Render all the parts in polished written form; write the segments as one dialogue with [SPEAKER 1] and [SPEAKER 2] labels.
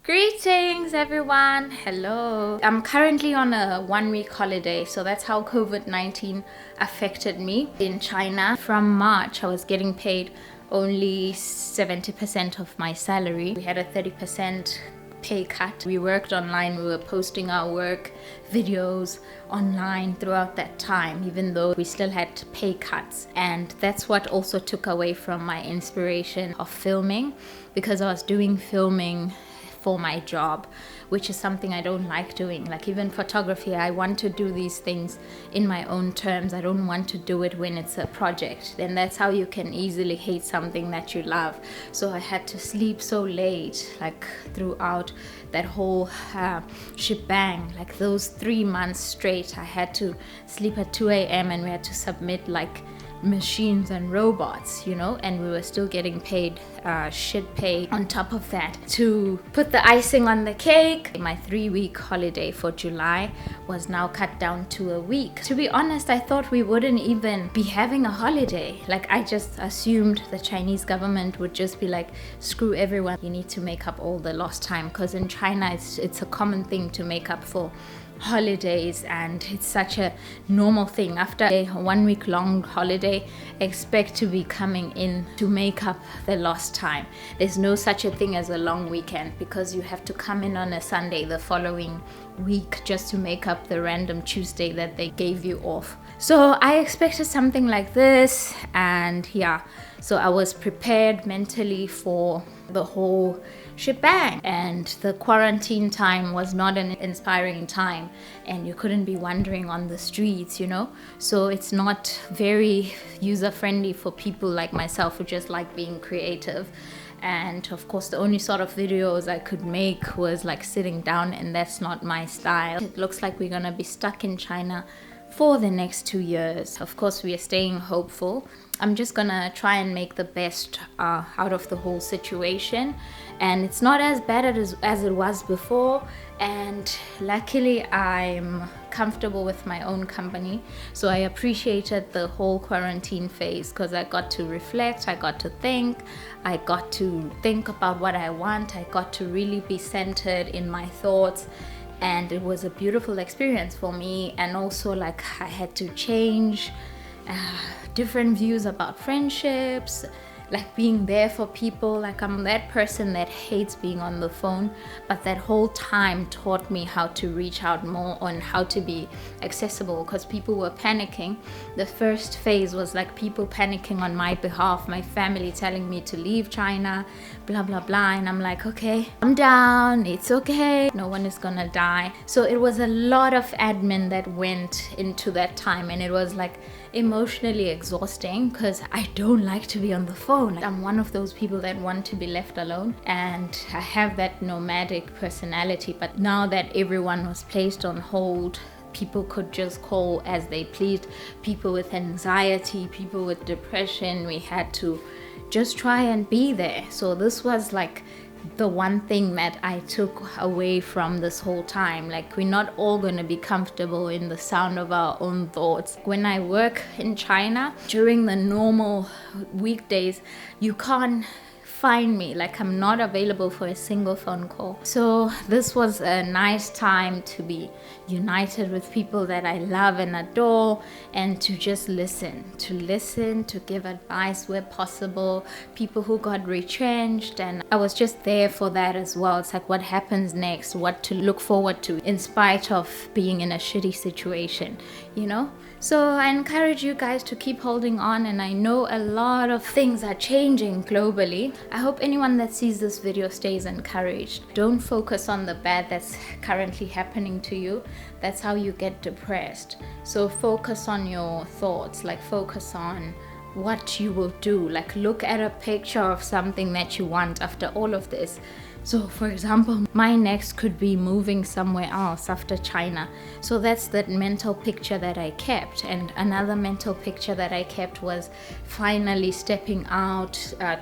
[SPEAKER 1] Greetings everyone, hello. I'm currently on a 1-week holiday, so that's how COVID-19 affected me in China. From March, I was getting paid only 70% of my salary. We had a 30% pay cut. We worked online, we were posting our work videos online throughout that time, even though we still had pay cuts. And that's what also took away from my inspiration of filming, because I was doing filming for my job, which is something I don't like doing. Like even photography, I want to do these things in my own terms. I don't want to do it when it's a project. Then that's how you can easily hate something that you love. So I had to sleep so late, like throughout that whole shebang. Like those 3 months straight, I had to sleep at 2 a.m. and we had to submit like machines and robots, and we were still getting paid shit pay on top of that. To put the icing on the cake, my 3-week holiday for July was now cut down to a week. To be honest, I thought we wouldn't even be having a holiday. Like I just assumed the Chinese government would just be like, screw everyone, you need to make up all the lost time, because in China it's a common thing to make up for holidays, and it's such a normal thing. After a 1-week long holiday, expect to be coming in to make up the lost time. There's no such a thing as a long weekend, because you have to come in on a Sunday the following week just to make up the random Tuesday that they gave you off. So I expected something like this, and so I was prepared mentally for the whole shebang. And the quarantine time was not an inspiring time, and you couldn't be wandering on the streets, so it's not very user friendly for people like myself who just like being creative. And of course the only sort of videos I could make was like sitting down, and that's not my style. It looks like we're gonna be stuck in China for the next 2 years. Of course, we are staying hopeful. I'm just gonna try and make the best out of the whole situation. And it's not as bad as it was before. And luckily, I'm comfortable with my own company. So I appreciated the whole quarantine phase, because I got to reflect, I got to think about what I want. I got to really be centered in my thoughts. And it was a beautiful experience for me. And also, like, I had to change different views about friendships, like being there for people. Like I'm that person that hates being on the phone, but that whole time taught me how to reach out more on how to be accessible, because people were panicking. The first phase was like people panicking on my behalf, my family telling me to leave China, blah blah blah, and I'm like, okay, I'm down, it's okay, no one is gonna die. So it was a lot of admin that went into that time, and it was like emotionally exhausting, because I don't like to be on the phone. I'm one of those people that want to be left alone, and I have that nomadic personality. But now that everyone was placed on hold, people could just call as they pleased. People with anxiety, people with depression, we had to just try and be there. So this was like the one thing that I took away from this whole time. Like, we're not all going to be comfortable in the sound of our own thoughts. When I work in China, during the normal weekdays, you can't find me. Like, I'm not available for a single phone call. So this was a nice time to be united with people that I love and adore, and to just listen, to give advice where possible, people who got retrenched. And I was just there for that as well. It's like, what happens next, what to look forward to in spite of being in a shitty situation, So I encourage you guys to keep holding on, and I know a lot of things are changing globally. I hope anyone that sees this video stays encouraged. Don't focus on the bad that's currently happening to you. That's how you get depressed. So focus on your thoughts, like focus on what you will do. Like, look at a picture of something that you want after all of this. So for example, my next could be moving somewhere else after China. So that's that mental picture that I kept. And another mental picture that I kept was finally stepping out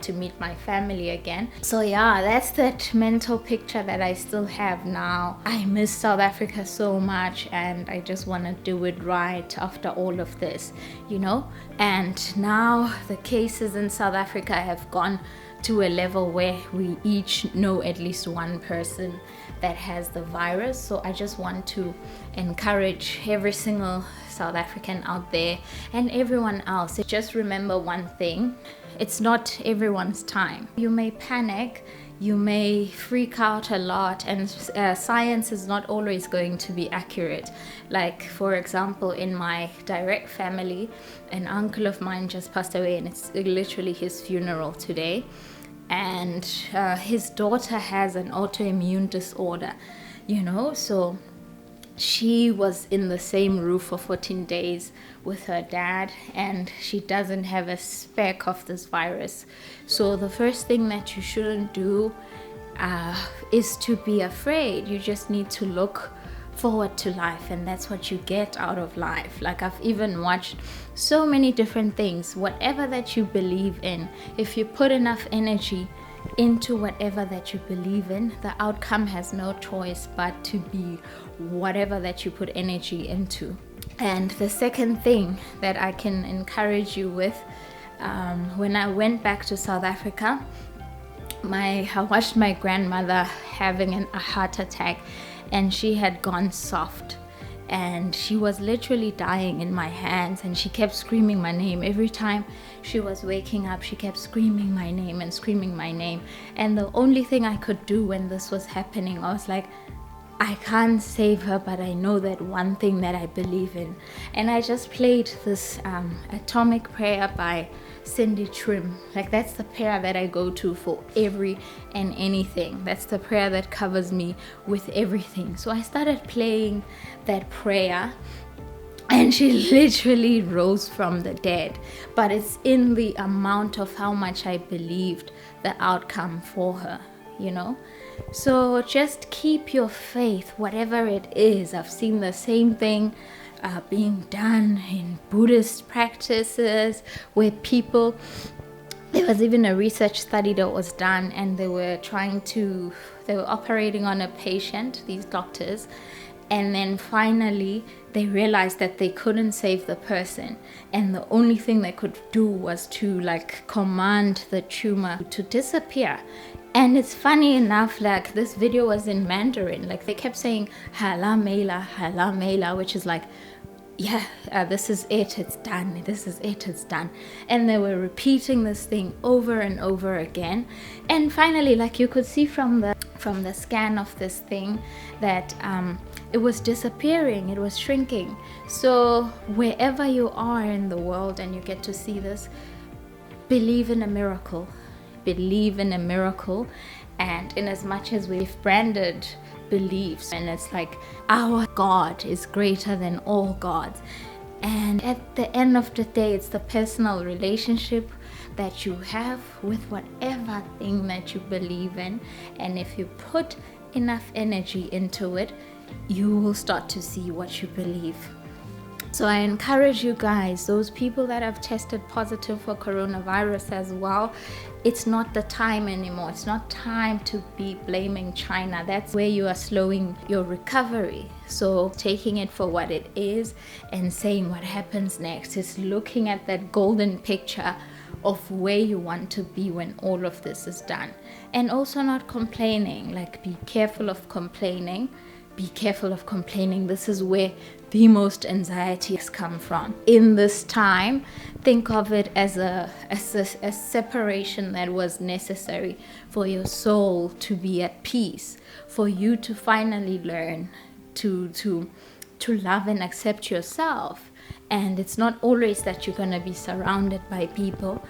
[SPEAKER 1] to meet my family again. So that's that mental picture that I still have now. I miss South Africa so much, and I just want to do it right after all of this, And now the cases in South Africa have gone to a level where we each know at least one person that has the virus. So I just want to encourage every single South African out there and everyone else, just remember one thing: it's not everyone's time. You may panic, you may freak out a lot, and science is not always going to be accurate. Like, for example, in my direct family, an uncle of mine just passed away, and it's literally his funeral today. And his daughter has an autoimmune disorder, so she was in the same roof for 14 days with her dad, and she doesn't have a speck of this virus. So the first thing that you shouldn't do is to be afraid. You just need to look forward to life, and that's what you get out of life. Like, I've even watched so many different things. Whatever that you believe in, if you put enough energy into whatever that you believe in, the outcome has no choice but to be whatever that you put energy into. And the second thing that I can encourage you with, when I went back to South Africa, I watched my grandmother having a heart attack, and she had gone soft, and she was literally dying in my hands, and she kept screaming my name. Every time she was waking up, she kept screaming my name and screaming my name. And the only thing I could do when this was happening, I was like, I can't save her, but I know that one thing that I believe in. And I just played this Atomic Prayer by Cindy Trim. Like, that's the prayer that I go to for every and anything. That's the prayer that covers me with everything. So I started playing that prayer, and she literally rose from the dead. But it's in the amount of how much I believed the outcome for her, So just keep your faith, whatever it is. I've seen the same thing being done in Buddhist practices, where people, there was even a research study that was done, and they were operating on a patient, these doctors, and then finally they realized that they couldn't save the person, and the only thing they could do was to command the tumor to disappear. And it's funny enough, this video was in Mandarin. They kept saying hala mela, which is this is it, it's done, this is it, it's done. And they were repeating this thing over and over again. And finally, you could see from the scan of this thing that it was disappearing, it was shrinking. So wherever you are in the world and you get to see this, believe in a miracle. Believe in a miracle. And in as much as we've branded beliefs, and it's our God is greater than all gods, and at the end of the day, it's the personal relationship that you have with whatever thing that you believe in. And if you put enough energy into it, you will start to see what you believe. So I encourage you guys, those people that have tested positive for coronavirus as well, it's not the time anymore. It's not time to be blaming China. That's where you are slowing your recovery. So taking it for what it is and saying what happens next is looking at that golden picture of where you want to be when all of this is done. And also not complaining. Be careful of complaining. Be careful of complaining. This is where the most anxiety has come from. In this time, think of it as a separation that was necessary for your soul to be at peace, for you to finally learn to love and accept yourself. And it's not always that you're going to be surrounded by people,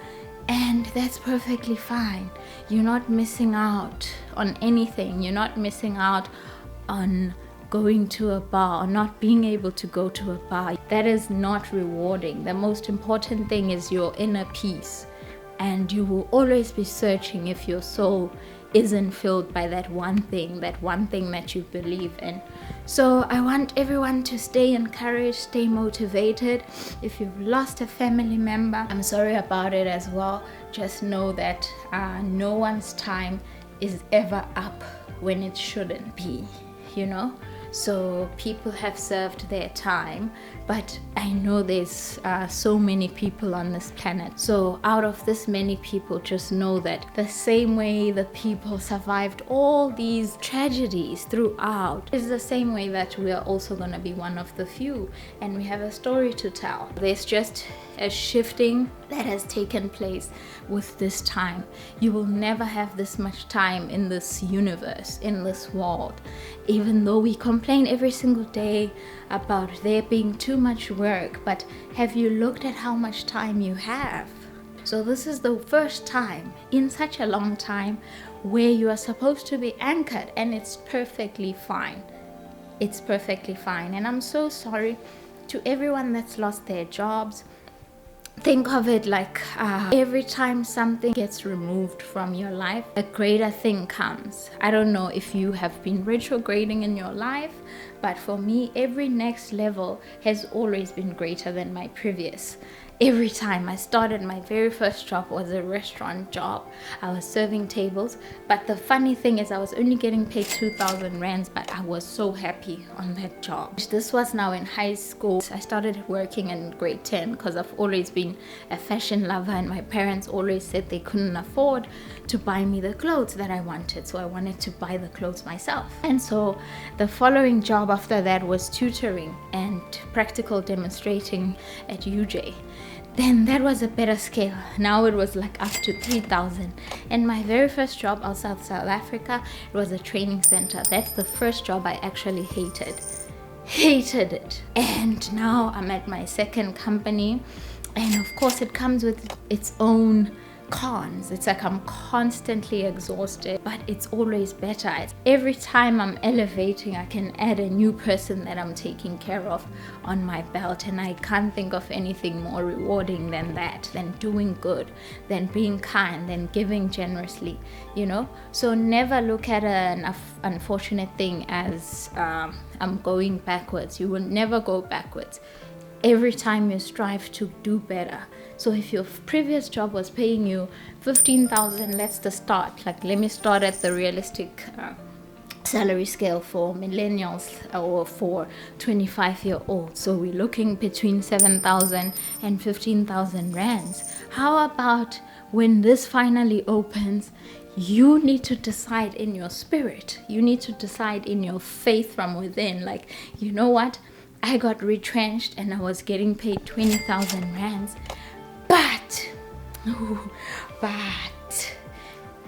[SPEAKER 1] and that's perfectly fine. You're not missing out on anything. You're not missing out on going to a bar or not being able to go to a bar. That is not rewarding. The most important thing is your inner peace, and you will always be searching if your soul isn't filled by that one thing that you believe in. So I want everyone to stay encouraged, stay motivated. If you've lost a family member, I'm sorry about it as well. Just know that no one's time is ever up when it shouldn't be, So people have served their time, but I know there's so many people on this planet. So out of this many people, just know that the same way the people survived all these tragedies throughout is the same way that we are also going to be one of the few, and we have a story to tell. There's just a shifting that has taken place with this time. You will never have this much time in this universe, in this world. Even though we complain every single day about there being too much work, but have you looked at how much time you have? So this is the first time in such a long time where you are supposed to be anchored, and it's perfectly fine. It's perfectly fine. And I'm so sorry to everyone that's lost their jobs. Think of it like every time something gets removed from your life, a greater thing comes. I don't know if you have been retrograding in your life, but for me, every next level has always been greater than my previous. Every time I started, my very first job was a restaurant job. I was serving tables, but the funny thing is I was only getting paid 2,000 rands, but I was so happy on that job. This was now in high school. I started working in grade 10 because I've always been a fashion lover, and my parents always said they couldn't afford to buy me the clothes that I wanted, so I wanted to buy the clothes myself. And so the following job after that was tutoring and practical demonstrating at UJ. Then that was a better scale. Now it was like up to 3,000. And my very first job outside South Africa, it was a training center. That's the first job I actually hated it. And now I'm at my second company, and of course it comes with its own cons. It's like I'm constantly exhausted, but it's always better. Every time I'm elevating, I can add a new person that I'm taking care of on my belt, and I can't think of anything more rewarding than that, than doing good, than being kind, than giving generously, you know. So never look at an unfortunate thing as I'm going backwards. You will never go backwards. Every time you strive to do better. So if your previous job was paying you 15,000, let's start. Like, let me start at the realistic salary scale for millennials or for 25-year-olds. So we're looking between 7,000 and 15,000 rands. How about when this finally opens, you need to decide in your spirit. You need to decide in your faith from within. Like, you know what? I got retrenched and I was getting paid 20,000 rands. But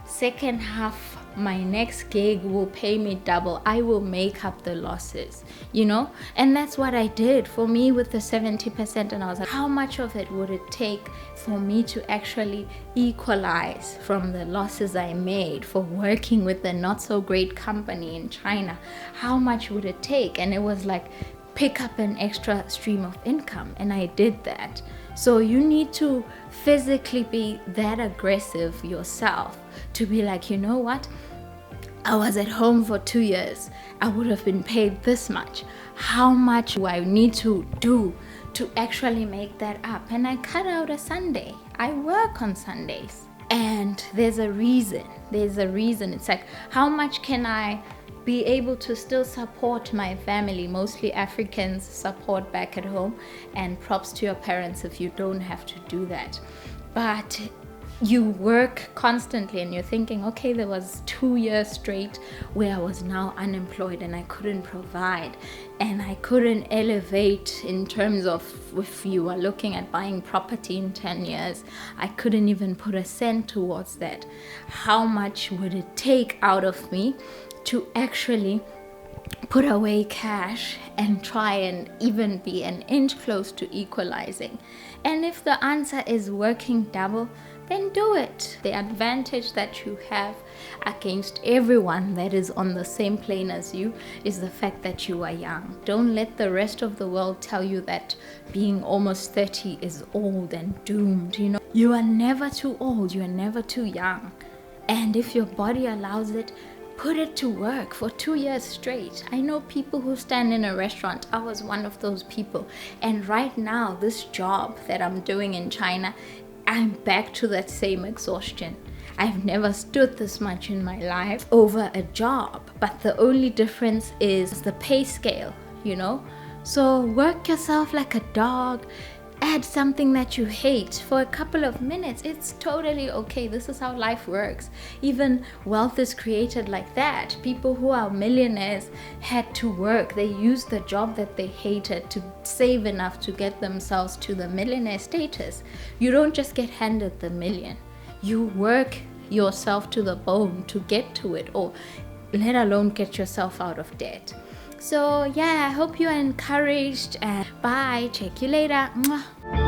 [SPEAKER 1] second half, my next gig will pay me double. I will make up the losses, you know. And that's what I did for me with the 70%. And I was like, how much of it would it take for me to actually equalize from the losses I made for working with a not so great company in China? How much would it take? And it was like, pick up an extra stream of income, and I did that. So you need to physically be that aggressive yourself to be like, you know what, I was at home for 2 years, I would have been paid this much. How much do I need to do to actually make that up? And I cut out a Sunday. I work on Sundays, and there's a reason. It's like, how much can I be able to still support my family? Mostly Africans support back at home, and props to your parents if you don't have to do that. But you work constantly and you're thinking, okay, there was 2 years straight where I was now unemployed and I couldn't provide and I couldn't elevate in terms of, if you are looking at buying property in 10 years, I couldn't even put a cent towards that. How much would it take out of me to actually put away cash and try and even be an inch close to equalizing? And if the answer is working double, then do it. The advantage that you have against everyone that is on the same plane as you is the fact that you are young. Don't let the rest of the world tell you that being almost 30 is old and doomed. You know, you are never too old, you are never too young. And if your body allows it, put it to work for 2 years straight. I know people who stand in a restaurant. I was one of those people. And right now, this job that I'm doing in China, I'm back to that same exhaustion. I've never stood this much in my life over a job. But the only difference is the pay scale, you know? So work yourself like a dog. Add something that you hate for a couple of minutes. It's totally okay. This is how life works. Even wealth is created like that. People who are millionaires had to work. They used the job that they hated to save enough to get themselves to the millionaire status. You don't just get handed the million. You work yourself to the bone to get to it, or let alone get yourself out of debt. So yeah, I hope you are encouraged, and bye. Check you later. Mwah.